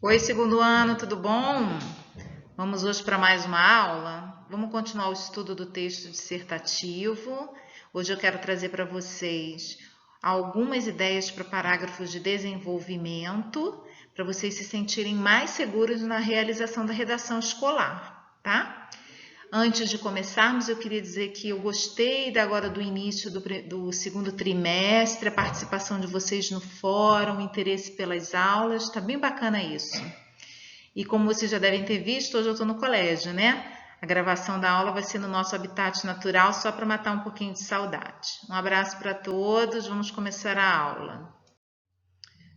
Oi, segundo ano, tudo bom? Vamos hoje para mais uma aula. Vamos continuar o estudo do texto dissertativo. Hoje eu quero trazer para vocês algumas ideias para parágrafos de desenvolvimento, para vocês se sentirem mais seguros na realização da redação escolar, tá? Antes de começarmos, eu queria dizer que eu gostei agora do início do segundo trimestre, a participação de vocês no fórum, o interesse pelas aulas, tá bem bacana isso. E como vocês já devem ter visto, hoje eu estou no colégio, né? A gravação da aula vai ser no nosso habitat natural, só para matar um pouquinho de saudade. Um abraço para todos, vamos começar a aula.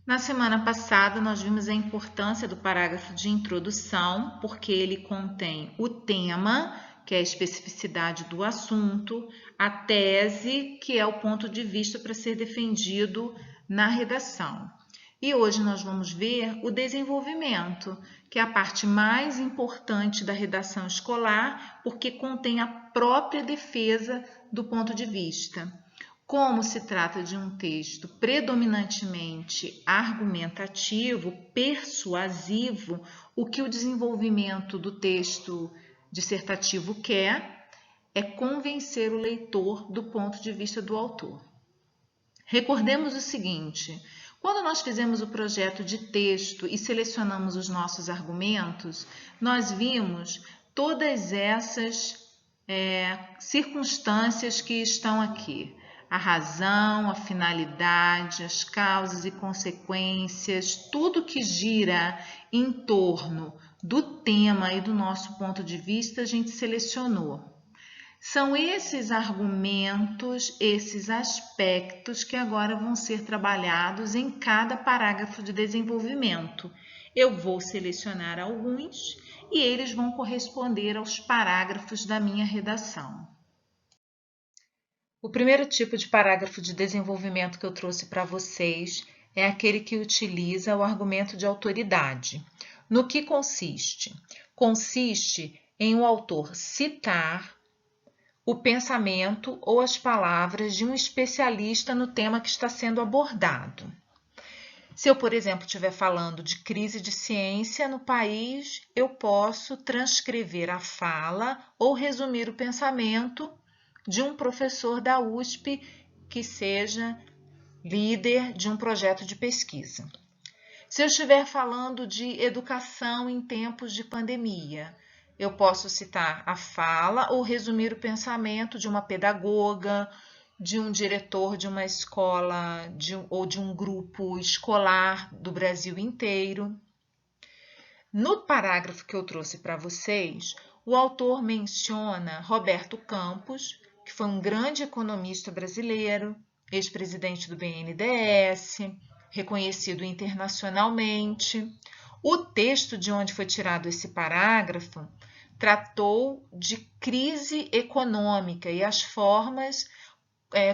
Na semana passada, nós vimos a importância do parágrafo de introdução, porque ele contém o tema, que é a especificidade do assunto, a tese, que é o ponto de vista para ser defendido na redação. E hoje nós vamos ver o desenvolvimento, que é a parte mais importante da redação escolar, porque contém a própria defesa do ponto de vista. Como se trata de um texto predominantemente argumentativo, persuasivo, o que o desenvolvimento do texto dissertativo quer é convencer o leitor do ponto de vista do autor. Recordemos o seguinte: quando nós fizemos o projeto de texto e selecionamos os nossos argumentos, nós vimos todas essas circunstâncias que estão aqui. A razão, a finalidade, as causas e consequências, tudo que gira em torno do tema e do nosso ponto de vista, a gente selecionou. São esses argumentos, esses aspectos que agora vão ser trabalhados em cada parágrafo de desenvolvimento. Eu vou selecionar alguns e eles vão corresponder aos parágrafos da minha redação. O primeiro tipo de parágrafo de desenvolvimento que eu trouxe para vocês é aquele que utiliza o argumento de autoridade. No que consiste? Consiste em o autor citar o pensamento ou as palavras de um especialista no tema que está sendo abordado. Se eu, por exemplo, estiver falando de crise de ciência no país, eu posso transcrever a fala ou resumir o pensamento de um professor da USP que seja líder de um projeto de pesquisa. Se eu estiver falando de educação em tempos de pandemia, eu posso citar a fala ou resumir o pensamento de uma pedagoga, de um diretor de uma escola ou de um grupo escolar do Brasil inteiro. No parágrafo que eu trouxe para vocês, o autor menciona Roberto Campos, que foi um grande economista brasileiro, ex-presidente do BNDES, reconhecido internacionalmente. O texto de onde foi tirado esse parágrafo tratou de crise econômica e as formas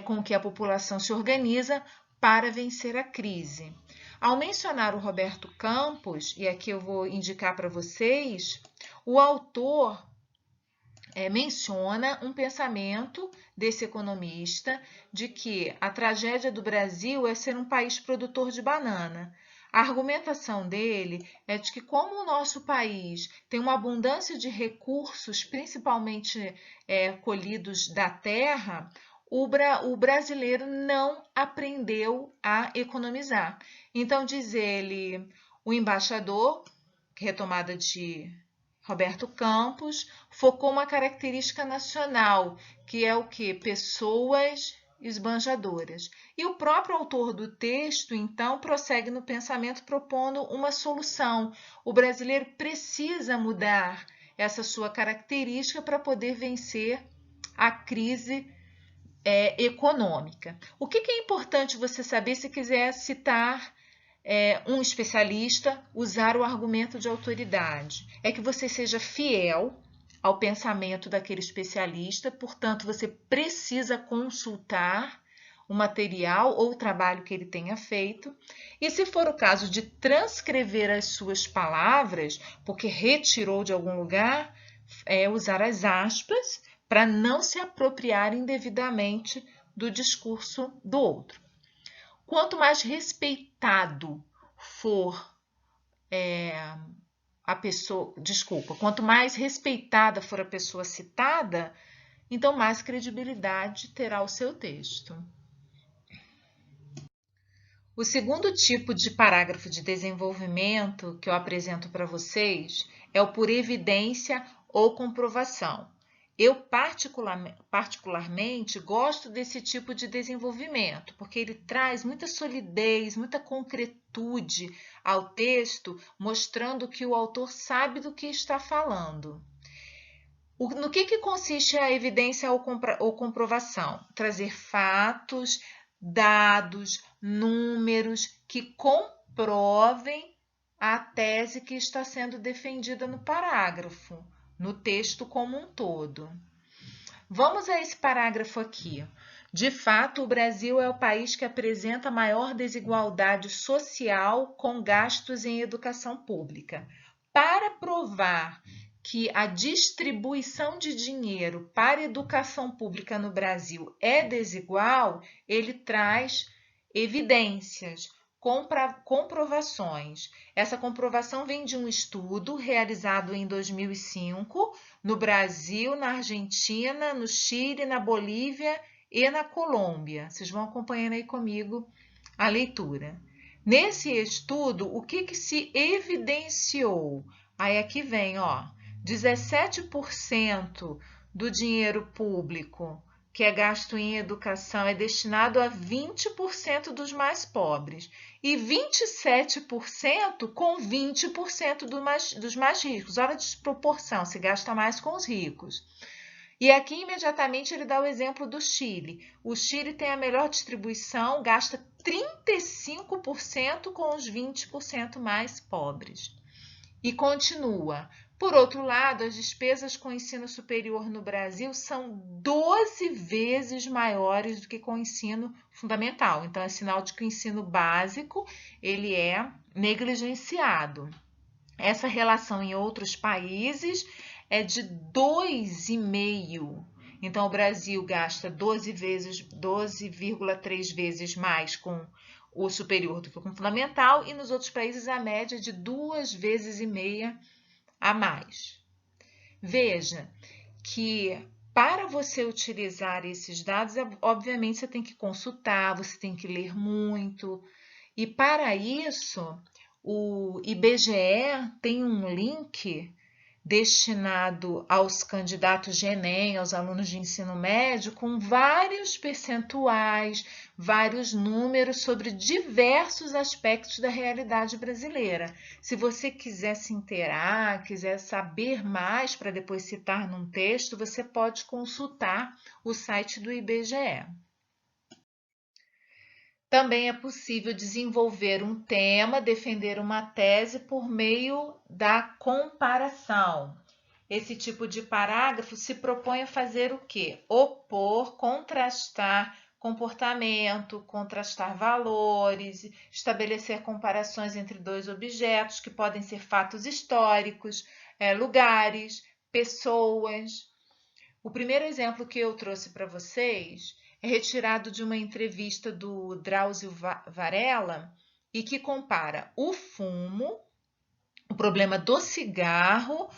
com que a população se organiza para vencer a crise. Ao mencionar o Roberto Campos, e aqui eu vou indicar para vocês, o autor menciona um pensamento desse economista de que a tragédia do Brasil é ser um país produtor de banana. A argumentação dele é de que, como o nosso país tem uma abundância de recursos, principalmente colhidos da terra, o brasileiro não aprendeu a economizar. Então, diz ele, o embaixador, retomada de Roberto Campos, focou uma característica nacional, que é o quê? Pessoas esbanjadoras. E o próprio autor do texto, então, prossegue no pensamento propondo uma solução. O brasileiro precisa mudar essa sua característica para poder vencer a crise econômica. O que é importante você saber se quiser citar um especialista, usar o argumento de autoridade? É que você seja fiel ao pensamento daquele especialista, portanto, você precisa consultar o material ou o trabalho que ele tenha feito. E se for o caso de transcrever as suas palavras, porque retirou de algum lugar, usar as aspas para não se apropriar indevidamente do discurso do outro. Quanto mais respeitado for a pessoa, desculpa, quanto mais respeitada for a pessoa citada, então mais credibilidade terá o seu texto. O segundo tipo de parágrafo de desenvolvimento que eu apresento para vocês é o por evidência ou comprovação. Eu particularmente gosto desse tipo de desenvolvimento, porque ele traz muita solidez, muita concretude ao texto, mostrando que o autor sabe do que está falando. No que consiste a evidência ou comprovação? Trazer fatos, dados, números que comprovem a tese que está sendo defendida no parágrafo, no texto como um todo. Vamos a esse parágrafo aqui. De fato, o Brasil é o país que apresenta maior desigualdade social com gastos em educação pública. Para provar que a distribuição de dinheiro para a educação pública no Brasil é desigual, ele traz evidências, comprovações. Essa comprovação vem de um estudo realizado em 2005 no Brasil, na Argentina, no Chile, na Bolívia e na Colômbia. Vocês vão acompanhando aí comigo a leitura. Nesse estudo, o que se evidenciou? Aí aqui vem, ó, 17% do dinheiro público que é gasto em educação é destinado a 20% dos mais pobres e 27% com 20% dos mais ricos. Olha a desproporção, se gasta mais com os ricos. E aqui imediatamente ele dá o exemplo do Chile. O Chile tem a melhor distribuição, gasta 35% com os 20% mais pobres. E continua. Por outro lado, as despesas com o ensino superior no Brasil são 12 vezes maiores do que com o ensino fundamental. Então, é sinal de que o ensino básico ele é negligenciado. Essa relação em outros países é de 2,5. Então, o Brasil gasta 12,3 vezes mais com o superior do que com o fundamental, e nos outros países a média é de 2,5 vezes a mais. Veja que para você utilizar esses dados, obviamente você tem que consultar, você tem que ler muito, e para isso o IBGE tem um link destinado aos candidatos de Enem, aos alunos de ensino médio, com vários percentuais, vários números sobre diversos aspectos da realidade brasileira. Se você quiser se inteirar, quiser saber mais para depois citar num texto, você pode consultar o site do IBGE. Também é possível desenvolver um tema, defender uma tese por meio da comparação. Esse tipo de parágrafo se propõe a fazer o quê? Opor, contrastar comportamento, contrastar valores, estabelecer comparações entre dois objetos, que podem ser fatos históricos, lugares, pessoas. O primeiro exemplo que eu trouxe para vocês é retirado de uma entrevista do Drauzio Varela e que compara o fumo, o problema do cigarro,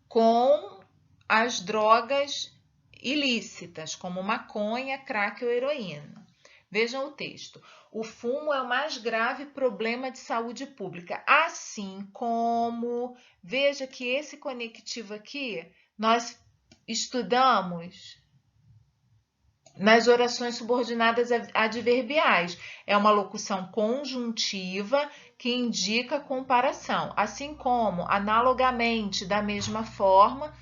com as drogas ilícitas, como maconha, crack ou heroína. Vejam o texto. O fumo é o mais grave problema de saúde pública, assim como, veja que esse conectivo aqui, nós estudamos nas orações subordinadas adverbiais. É uma locução conjuntiva que indica comparação, assim como, analogamente, da mesma forma,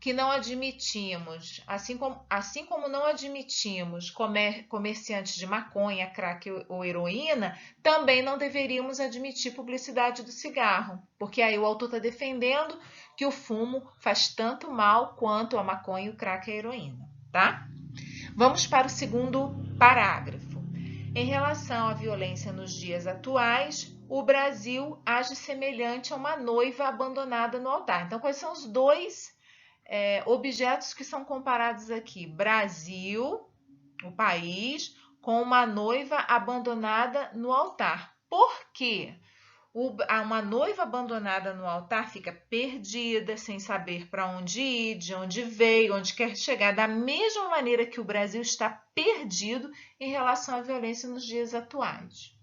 que não admitimos, assim como não admitimos comerciantes de maconha, crack ou heroína, também não deveríamos admitir publicidade do cigarro, porque aí o autor está defendendo que o fumo faz tanto mal quanto a maconha, o crack e a heroína, tá? Vamos para o segundo parágrafo. Em relação à violência nos dias atuais, o Brasil age semelhante a uma noiva abandonada no altar. Então, quais são os dois objetos que são comparados aqui? Brasil, o país, com uma noiva abandonada no altar. Por quê? Uma noiva abandonada no altar fica perdida, sem saber para onde ir, de onde veio, onde quer chegar, da mesma maneira que o Brasil está perdido em relação à violência nos dias atuais.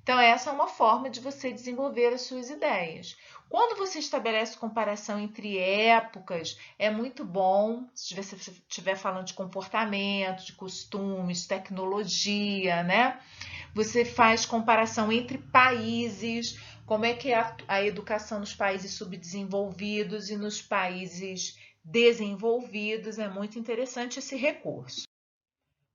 Então, essa é uma forma de você desenvolver as suas ideias. Quando você estabelece comparação entre épocas, é muito bom, se você estiver falando de comportamento, de costumes, tecnologia, né? Você faz comparação entre países, como é que é a educação nos países subdesenvolvidos e nos países desenvolvidos. É muito interessante esse recurso.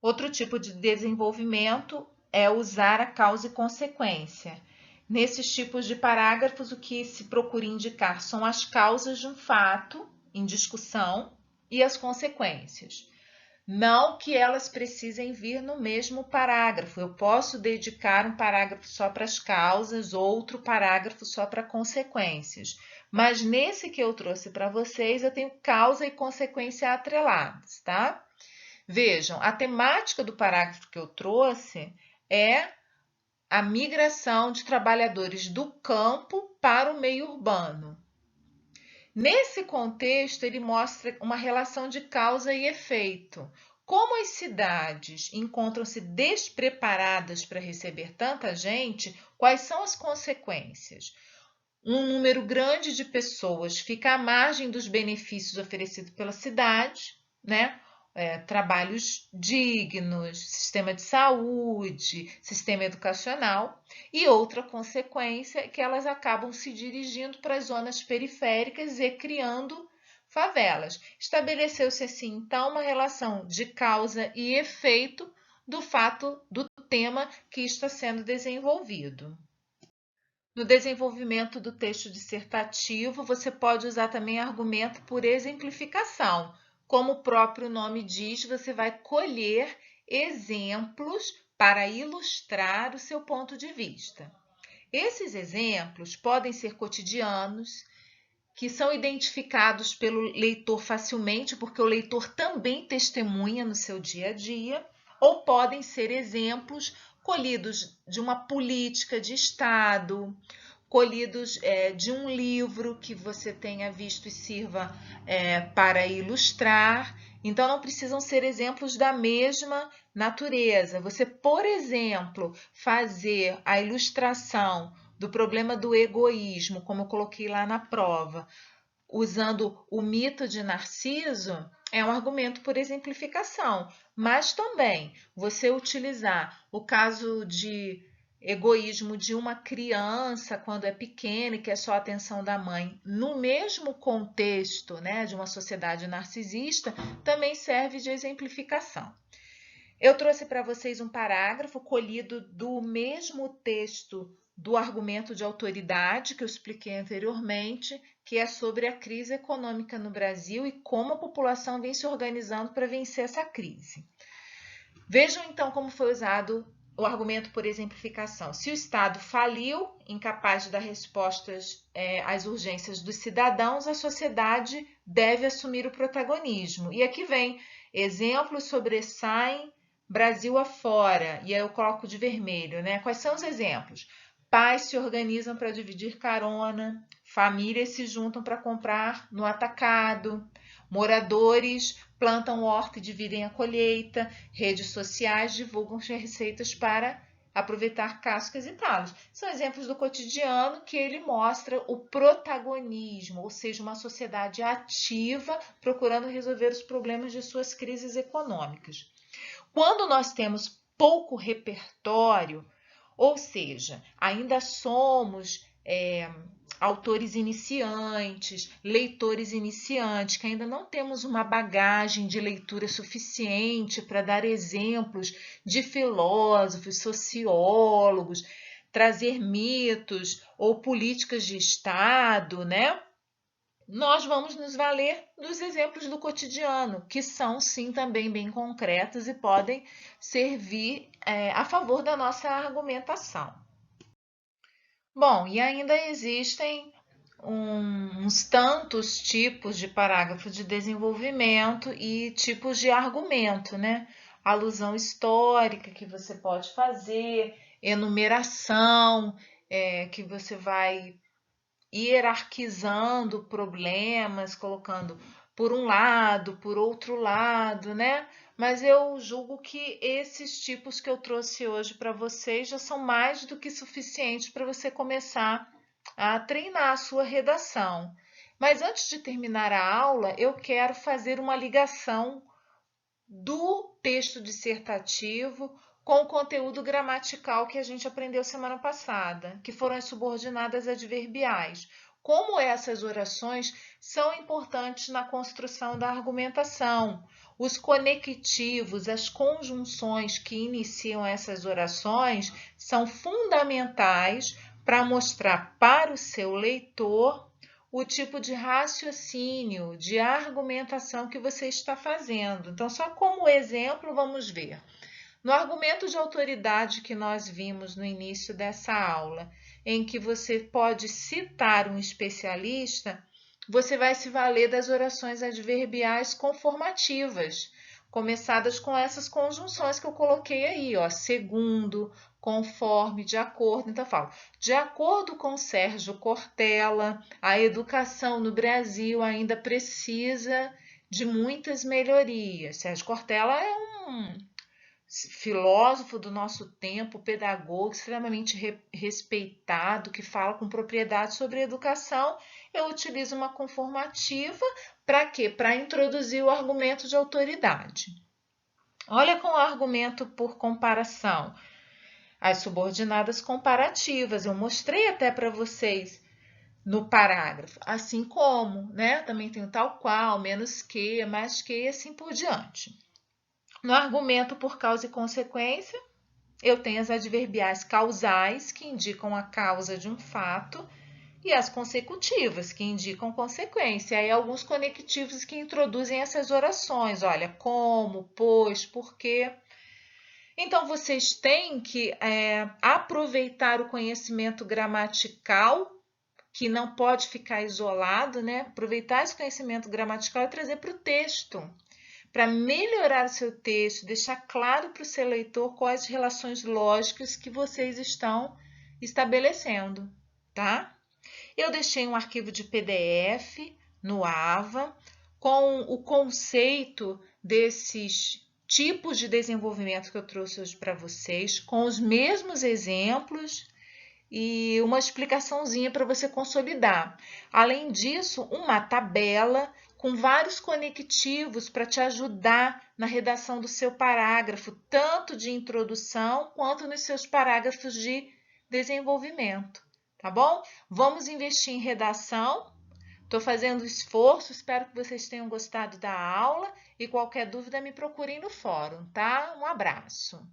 Outro tipo de desenvolvimento é usar a causa e consequência. Nesses tipos de parágrafos, o que se procura indicar são as causas de um fato em discussão e as consequências. Não que elas precisem vir no mesmo parágrafo. Eu posso dedicar um parágrafo só para as causas, outro parágrafo só para consequências. Mas nesse que eu trouxe para vocês, eu tenho causa e consequência atreladas, tá? Vejam, a temática do parágrafo que eu trouxe é a migração de trabalhadores do campo para o meio urbano. Nesse contexto, ele mostra uma relação de causa e efeito. Como as cidades encontram-se despreparadas para receber tanta gente, quais são as consequências? Um número grande de pessoas fica à margem dos benefícios oferecidos pela cidade, né? Trabalhos dignos, sistema de saúde, sistema educacional, e outra consequência é que elas acabam se dirigindo para as zonas periféricas e criando favelas. Estabeleceu-se assim, então, uma relação de causa e efeito do fato do tema que está sendo desenvolvido. No desenvolvimento do texto dissertativo, você pode usar também argumento por exemplificação. Como o próprio nome diz, você vai colher exemplos para ilustrar o seu ponto de vista. Esses exemplos podem ser cotidianos, que são identificados pelo leitor facilmente, porque o leitor também testemunha no seu dia a dia, ou podem ser exemplos colhidos de uma política de Estado, colhidos de um livro que você tenha visto e sirva para ilustrar. Então, não precisam ser exemplos da mesma natureza. Você, por exemplo, fazer a ilustração do problema do egoísmo, como eu coloquei lá na prova, usando o mito de Narciso, é um argumento por exemplificação, mas também você utilizar o caso de egoísmo de uma criança quando é pequena e quer só a atenção da mãe, no mesmo contexto, né, de uma sociedade narcisista, também serve de exemplificação. Eu trouxe para vocês um parágrafo colhido do mesmo texto do argumento de autoridade que eu expliquei anteriormente, que é sobre a crise econômica no Brasil e como a população vem se organizando para vencer essa crise. Vejam então como foi usado o argumento por exemplificação. Se o Estado faliu, incapaz de dar respostas às urgências dos cidadãos, a sociedade deve assumir o protagonismo. E aqui vem exemplos sobressaem Brasil afora, e aí eu coloco de vermelho, né? Quais são os exemplos? Pais se organizam para dividir carona, famílias se juntam para comprar no atacado, moradores plantam horta e dividem a colheita, redes sociais divulgam receitas para aproveitar cascas e talos. São exemplos do cotidiano que ele mostra o protagonismo, ou seja, uma sociedade ativa procurando resolver os problemas de suas crises econômicas. Quando nós temos pouco repertório, ou seja, ainda somos autores iniciantes, leitores iniciantes, que ainda não temos uma bagagem de leitura suficiente para dar exemplos de filósofos, sociólogos, trazer mitos ou políticas de Estado, né? Nós vamos nos valer dos exemplos do cotidiano, que são sim também bem concretos e podem servir a favor da nossa argumentação. Bom, e ainda existem uns tantos tipos de parágrafo de desenvolvimento e tipos de argumento, né? Alusão histórica que você pode fazer, enumeração, que você vai hierarquizando problemas, colocando por um lado, por outro lado, né? Mas eu julgo que esses tipos que eu trouxe hoje para vocês já são mais do que suficientes para você começar a treinar a sua redação. Mas antes de terminar a aula, eu quero fazer uma ligação do texto dissertativo com o conteúdo gramatical que a gente aprendeu semana passada, que foram as subordinadas adverbiais. Como essas orações são importantes na construção da argumentação. Os conectivos, as conjunções que iniciam essas orações são fundamentais para mostrar para o seu leitor o tipo de raciocínio, de argumentação que você está fazendo. Então, só como exemplo, vamos ver. No argumento de autoridade que nós vimos no início dessa aula, em que você pode citar um especialista, você vai se valer das orações adverbiais conformativas, começadas com essas conjunções que eu coloquei aí, ó, segundo, conforme, de acordo. Então, eu falo, de acordo com Sérgio Cortella, a educação no Brasil ainda precisa de muitas melhorias. Sérgio Cortella é um filósofo do nosso tempo, pedagogo, extremamente respeitado, que fala com propriedade sobre educação. Eu utilizo uma conformativa para quê? Para introduzir o argumento de autoridade. Olha com o argumento por comparação. As subordinadas comparativas, eu mostrei até para vocês no parágrafo. Assim como, né? Também tem o tal qual, menos que, mais que e assim por diante. No argumento por causa e consequência, eu tenho as adverbiais causais, que indicam a causa de um fato, e as consecutivas, que indicam consequência. Aí alguns conectivos que introduzem essas orações. Olha, como, pois, porquê. Então, vocês têm que aproveitar o conhecimento gramatical, que não pode ficar isolado, né? Aproveitar esse conhecimento gramatical e trazer para o texto, para melhorar o seu texto, deixar claro para o seu leitor quais as relações lógicas que vocês estão estabelecendo, tá? Eu deixei um arquivo de PDF no AVA com o conceito desses tipos de desenvolvimento que eu trouxe hoje para vocês, com os mesmos exemplos e uma explicaçãozinha para você consolidar. Além disso, uma tabela com vários conectivos para te ajudar na redação do seu parágrafo, tanto de introdução quanto nos seus parágrafos de desenvolvimento, tá bom? Vamos investir em redação. Estou fazendo esforço, espero que vocês tenham gostado da aula e qualquer dúvida me procurem no fórum, tá? Um abraço.